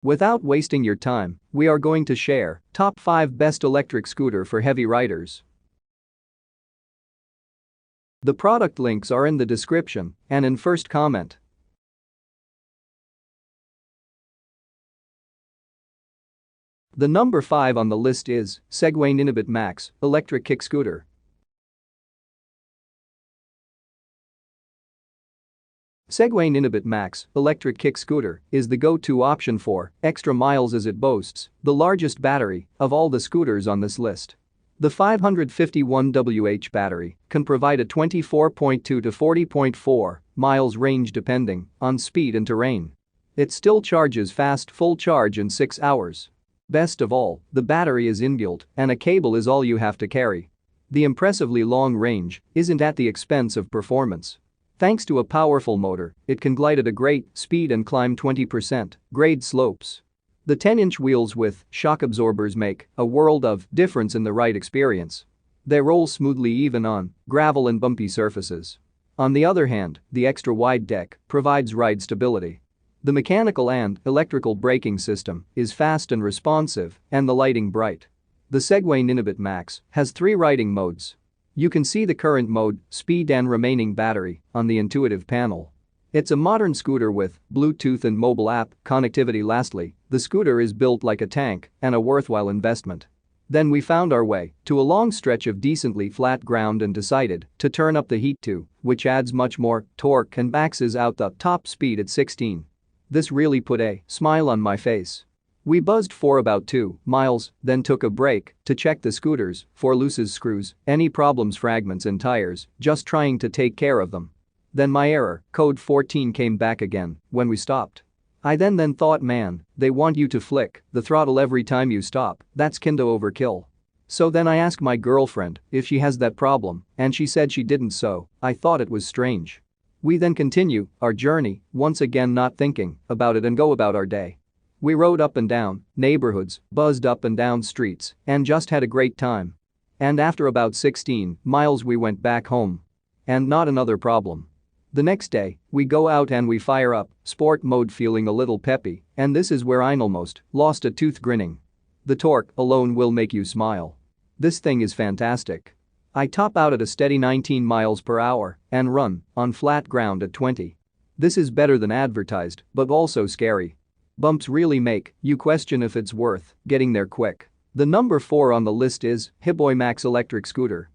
Without wasting your time, we are going to share top 5 best electric scooter for heavy riders. The product links are in the description and in first comment. The number 5 on the list is Segway Hiboy Max electric kick scooter. Segway Hiboy Max electric kick scooter is the go-to option for extra miles as it boasts the largest battery of all the scooters on this list. The 551 Wh battery can provide a 24.2 to 40.4 miles range depending on speed and terrain. It still charges fast full charge in 6 hours. Best of all, the battery is inbuilt and a cable is all you have to carry. The impressively long range isn't at the expense of performance. Thanks to a powerful motor, it can glide at a great speed and climb 20% grade slopes. The 10-inch wheels with shock absorbers make a world of difference in the ride experience. They roll smoothly even on gravel and bumpy surfaces. On the other hand, the extra wide deck provides ride stability. The mechanical and electrical braking system is fast and responsive, and the lighting bright. The Segway Hiboy Max has 3 riding modes. You can see the current mode, speed and remaining battery on the intuitive panel. It's a modern scooter with Bluetooth and mobile app connectivity. Lastly, the scooter is built like a tank and a worthwhile investment. Then we found our way to a long stretch of decently flat ground and decided to turn up the heat too, which adds much more torque and maxes out the top speed at 16. This really put a smile on my face. We buzzed for about 2 miles, then took a break to check the scooters for loose screws, any problems, fragments and tires, just trying to take care of them. Then my error code 14 came back again when we stopped. I then thought, man, they want you to flick the throttle every time you stop, that's kinda overkill. So then I asked my girlfriend if she has that problem and she said she didn't, so I thought it was strange. We then continue our journey, once again not thinking about it, and go about our day. We rode up and down neighborhoods, buzzed up and down streets, and just had a great time. And after about 16 miles we went back home. And not another problem. The next day, we go out and we fire up sport mode feeling a little peppy, and this is where I almost lost a tooth grinning. The torque alone will make you smile. This thing is fantastic. I top out at a steady 19 miles per hour and run on flat ground at 20. This is better than advertised, but also scary. Bumps really make you question if it's worth getting there quick. The number 4 on the list is Hiboy Max electric scooter.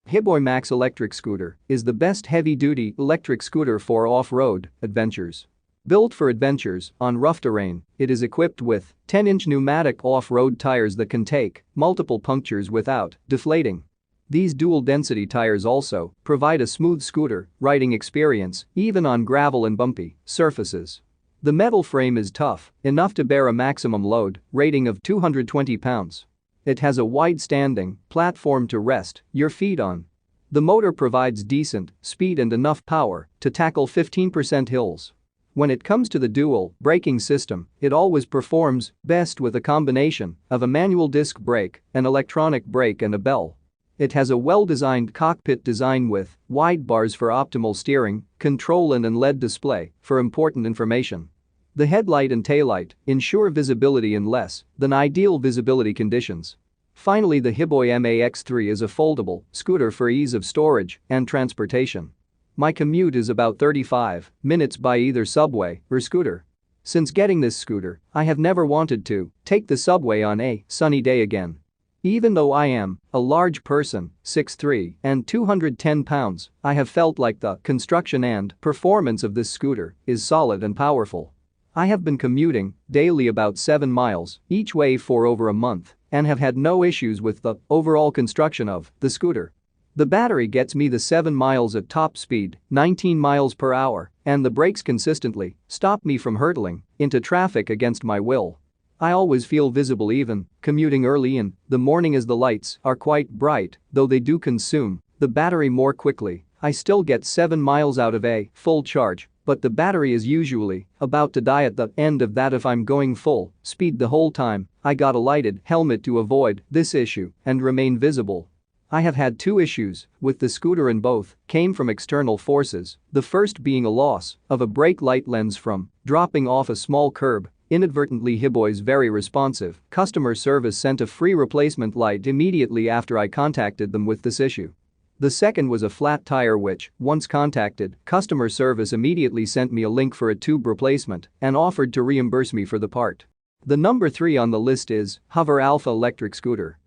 Hiboy Max electric scooter is the best heavy-duty electric scooter for off-road adventures. Built for adventures on rough terrain, it is equipped with 10-inch pneumatic off-road tires that can take multiple punctures without deflating. These dual-density tires also provide a smooth scooter riding experience even on gravel and bumpy surfaces. The metal frame is tough enough to bear a maximum load rating of 220 pounds. It has a wide-standing platform to rest your feet on. The motor provides decent speed and enough power to tackle 15% hills. When it comes to the dual braking system, it always performs best with a combination of a manual disc brake, an electronic brake and a bell. It has a well-designed cockpit design with wide bars for optimal steering, control and an LED display for important information. The headlight and taillight ensure visibility in less than ideal visibility conditions. Finally, the Hiboy Max3 is a foldable scooter for ease of storage and transportation. My commute is about 35 minutes by either subway or scooter. Since getting this scooter, I have never wanted to take the subway on a sunny day again. Even though I am a large person, 6'3" and 210 pounds, I have felt like the construction and performance of this scooter is solid and powerful. I have been commuting daily about 7 miles each way for over a month and have had no issues with the overall construction of the scooter. The battery gets me the 7 miles at top speed, 19 miles per hour, and the brakes consistently stop me from hurtling into traffic against my will. I always feel visible even commuting early in the morning as the lights are quite bright, though they do consume the battery more quickly. I still get 7 miles out of a full charge, but the battery is usually about to die at the end of that if I'm going full speed the whole time. I got a lighted helmet to avoid this issue and remain visible. I have had two issues with the scooter and both came from external forces, the first being a loss of a brake light lens from dropping off a small curb. Inadvertently, Hiboy's very responsive customer service sent a free replacement light immediately after I contacted them with this issue. The second was a flat tire which, once contacted, customer service immediately sent me a link for a tube replacement and offered to reimburse me for the part. The number 3 on the list is Hover Alpha electric scooter.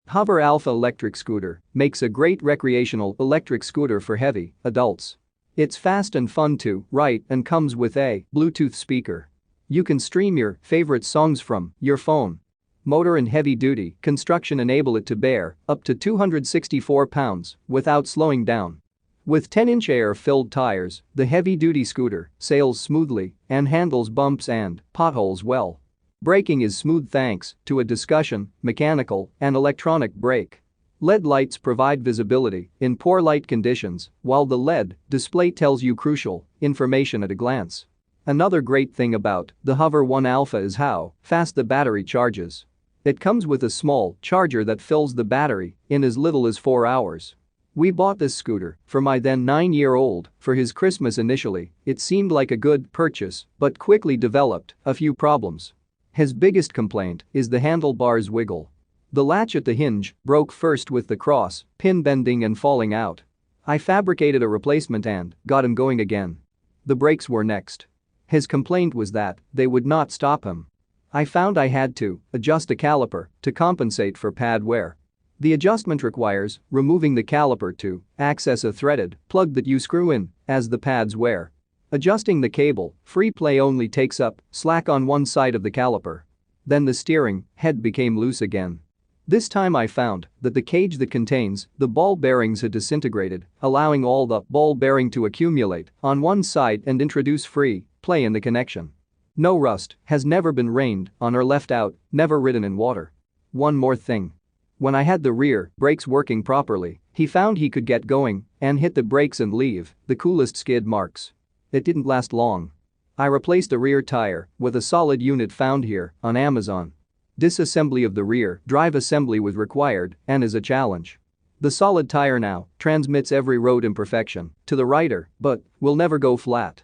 Hover Alpha electric scooter makes a great recreational electric scooter for heavy adults. It's fast and fun to ride and comes with a Bluetooth speaker. You can stream your favorite songs from your phone. Motor and heavy-duty construction enable it to bear up to 264 pounds without slowing down. With 10-inch air-filled tires, the heavy-duty scooter sails smoothly and handles bumps and potholes well. Braking is smooth thanks to a discussion, mechanical, and electronic brake. LED lights provide visibility in poor light conditions, while the LED display tells you crucial information at a glance. Another great thing about the Hover 1 Alpha is how fast the battery charges. It comes with a small charger that fills the battery in as little as 4 hours. We bought this scooter for my then 9-year-old for his Christmas. Initially, it seemed like a good purchase but quickly developed a few problems. His biggest complaint is the handlebars wiggle. The latch at the hinge broke first with the cross pin bending and falling out. I fabricated a replacement and got him going again. The brakes were next. His complaint was that they would not stop him. I found I had to adjust a caliper to compensate for pad wear. The adjustment requires removing the caliper to access a threaded plug that you screw in as the pads wear. Adjusting the cable, free play only takes up slack on one side of the caliper. Then the steering head became loose again. This time I found that the cage that contains the ball bearings had disintegrated, allowing all the ball bearing to accumulate on one side and introduce free play in the connection. No rust has never been rained on or left out, never ridden in water. One more thing. When I had the rear brakes working properly, he found he could get going and hit the brakes and leave the coolest skid marks. It didn't last long. I replaced the rear tire with a solid unit found here on Amazon. Disassembly of the rear drive assembly was required and is a challenge. The solid tire now transmits every road imperfection to the rider but will never go flat.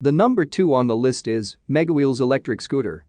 The number 2 on the list is Megawheels electric scooter.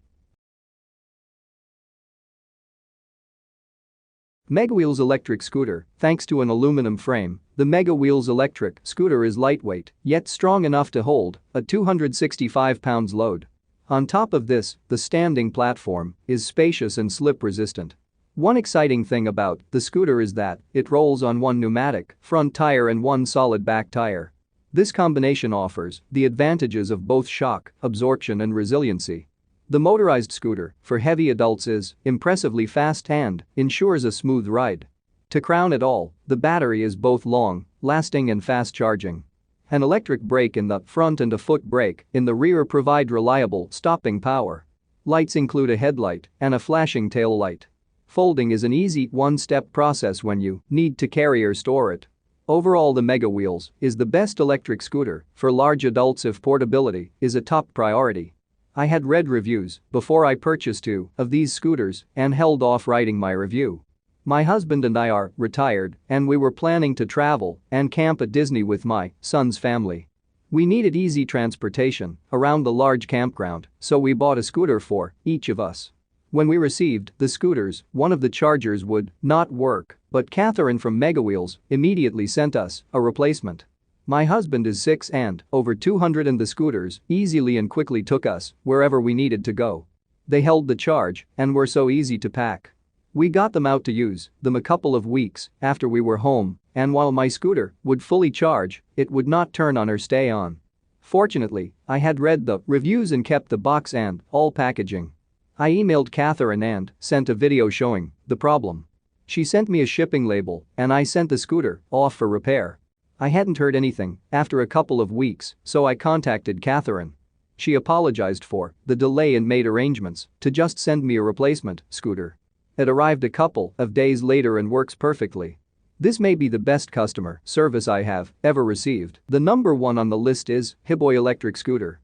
Megawheels electric scooter, thanks to an aluminum frame, the Megawheels electric scooter is lightweight yet strong enough to hold a 265 pounds load. On top of this, the standing platform is spacious and slip-resistant. One exciting thing about the scooter is that it rolls on one pneumatic front tire and one solid back tire. This combination offers the advantages of both shock absorption and resiliency. The motorized scooter for heavy adults is impressively fast and ensures a smooth ride. To crown it all, the battery is both long-lasting and fast-charging. An electric brake in the front and a foot brake in the rear provide reliable stopping power. Lights include a headlight and a flashing tail light. Folding is an easy one-step process when you need to carry or store it. Overall, the Megawheels is the best electric scooter for large adults if portability is a top priority. I had read reviews before I purchased 2 of these scooters and held off writing my review. My husband and I are retired and we were planning to travel and camp at Disney with my son's family. We needed easy transportation around the large campground, so we bought a scooter for each of us. When we received the scooters, one of the chargers would not work, but Catherine from Megawheels immediately sent us a replacement. My husband is 6 and over 200 and the scooters easily and quickly took us wherever we needed to go. They held the charge and were so easy to pack. We got them out to use them a couple of weeks after we were home, and while my scooter would fully charge, it would not turn on or stay on. Fortunately, I had read the reviews and kept the box and all packaging. I emailed Catherine and sent a video showing the problem. She sent me a shipping label and I sent the scooter off for repair. I hadn't heard anything after a couple of weeks, so I contacted Catherine. She apologized for the delay and made arrangements to just send me a replacement scooter. It arrived a couple of days later and works perfectly. This may be the best customer service I have ever received. The number 1 on the list is Hiboy electric scooter.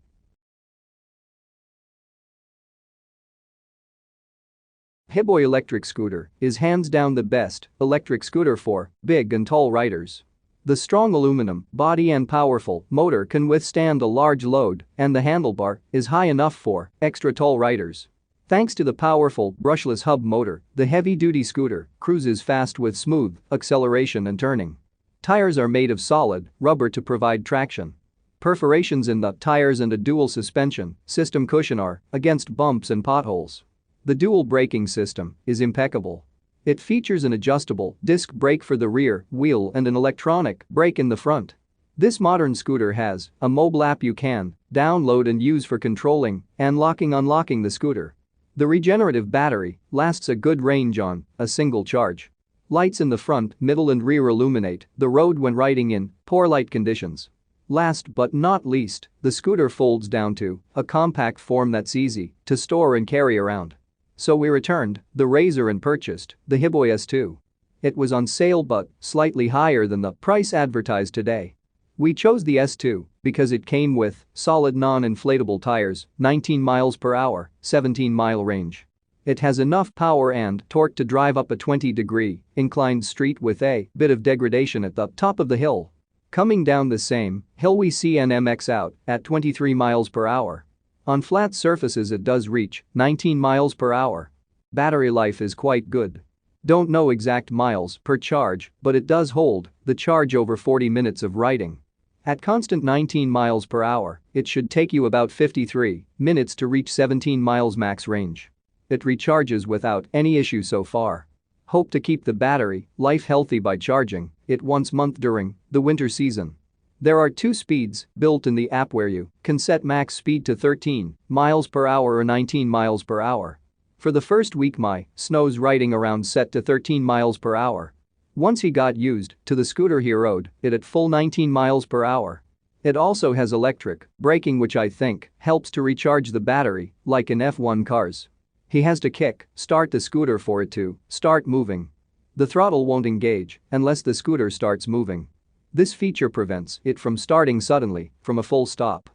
Hiboy electric scooter is hands down the best electric scooter for big and tall riders. The strong aluminum body and powerful motor can withstand a large load, and the handlebar is high enough for extra tall riders. Thanks to the powerful brushless hub motor, the heavy-duty scooter cruises fast with smooth acceleration and turning. Tires are made of solid rubber to provide traction. Perforations in the tires and a dual suspension system cushion are against bumps and potholes. The dual braking system is impeccable. It features an adjustable disc brake for the rear wheel and an electronic brake in the front. This modern scooter has a mobile app you can download and use for controlling and unlocking the scooter. The regenerative battery lasts a good range on a single charge. Lights in the front, middle and rear illuminate the road when riding in poor light conditions. Last but not least, the scooter folds down to a compact form that's easy to store and carry around. So we returned the Razor and purchased the Hiboy S2. It was on sale but slightly higher than the price advertised today. We chose the S2 because it came with solid non-inflatable tires, 19 miles per hour, 17-mile range. It has enough power and torque to drive up a 20-degree inclined street with a bit of degradation at the top of the hill. Coming down the same hill we see an MX out at 23 miles per hour. On flat surfaces it does reach 19 miles per hour. Battery life is quite good. Don't know exact miles per charge, but it does hold the charge over 40 minutes of riding. At constant 19 miles per hour, it should take you about 53 minutes to reach 17 miles max range. It recharges without any issue so far. Hope to keep the battery life healthy by charging it once a month during the winter season. There are two speeds built in the app where you can set max speed to 13 miles per hour or 19 miles per hour. For the first week my snow's riding around set to 13 miles per hour. Once he got used to the scooter he rode it at full 19 miles per hour. It also has electric braking which I think helps to recharge the battery like in F1 cars. He has to start the scooter for it to start moving. The throttle won't engage unless the scooter starts moving. This feature prevents it from starting suddenly from a full stop.